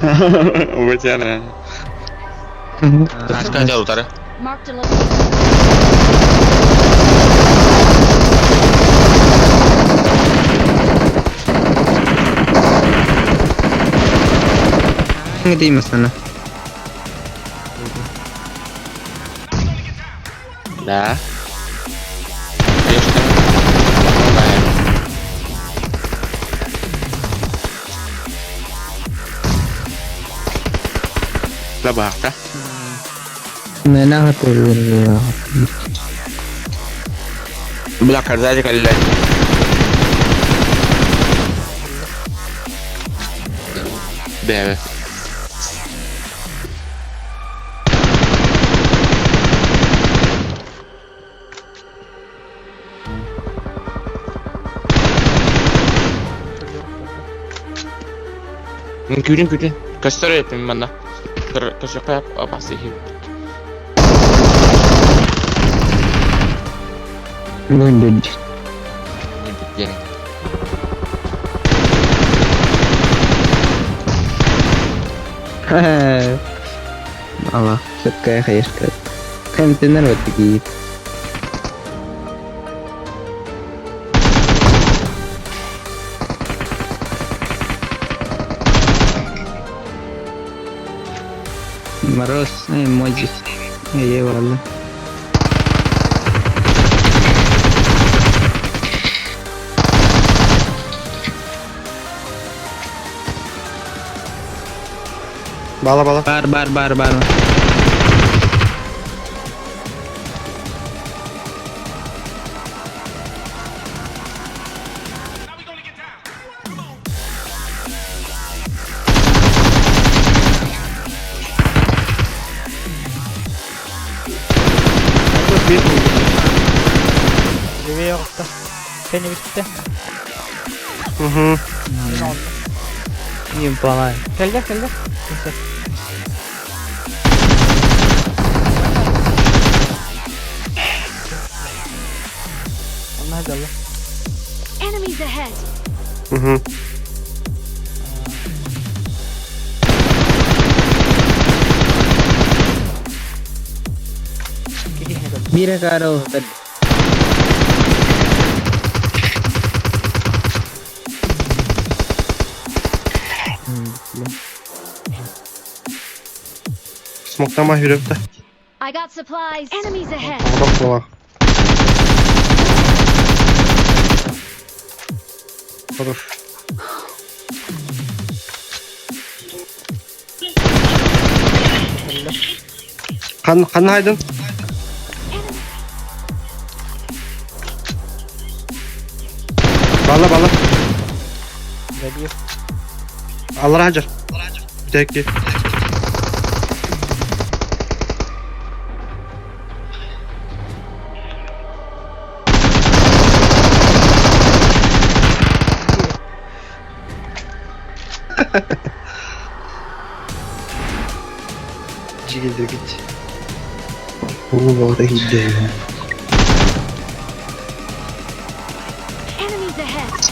Bencana. Sekarang jauh utara. Marked a location. Hindi mas sana. Dah. Ayo sekarang. Baik. Lah bahkan. Mana hatulun. Belakang saja kali lagi. Deh. Gülün. Kasih yapayım bana. Kasih apa sih? Wounded. Nyebut gini. Allah, suka kayak sekali. Kan benar waktu gitu. Maros, emoji. Iya, wallah. Bala. Bar. Seviye yoktu. Seni bitti. Hı. Ne oldu? Yung pangalan. Gel. Neyse. Allah hadi Allah. Enemies ahead. Hı. Gideyim hadi. Bira karo. Smoke'tan mah yürüyüp de. I got supplies. Enemies ahead. Bak. Olur. Kan haydın. Bala. Geliyor. Allah hacer. Bir tek. Gelir git. Orada gidiyor. Enemies ahead.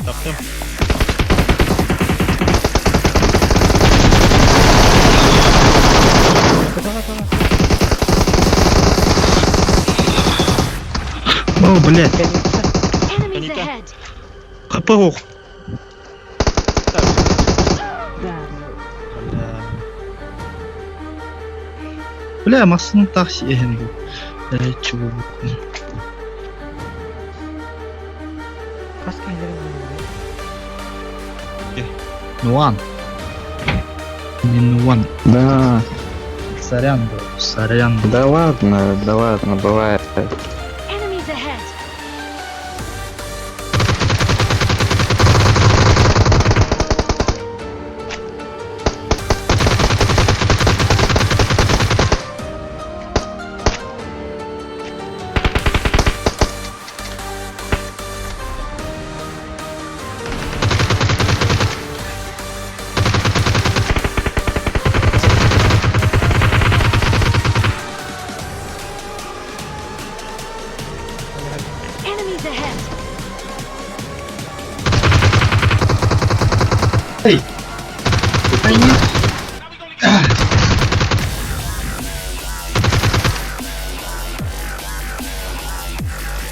Yaptım. Oh, блядь. Enemies ahead. Kapı. Бля, массаны такси енді. Чего? Kask indirim. Нуан. Не Нуан. Да, Сорян, бро. Сорян. да ладно, бывает. Enemies ahead.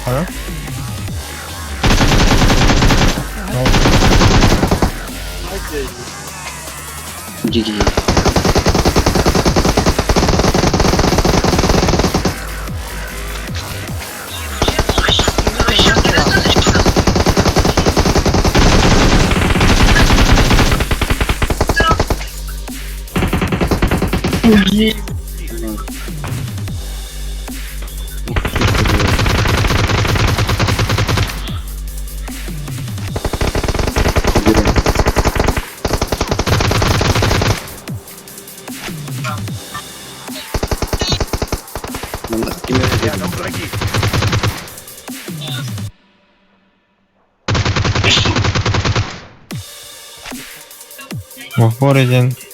가요? 움직이. 뭔가 끼면 돼. What is in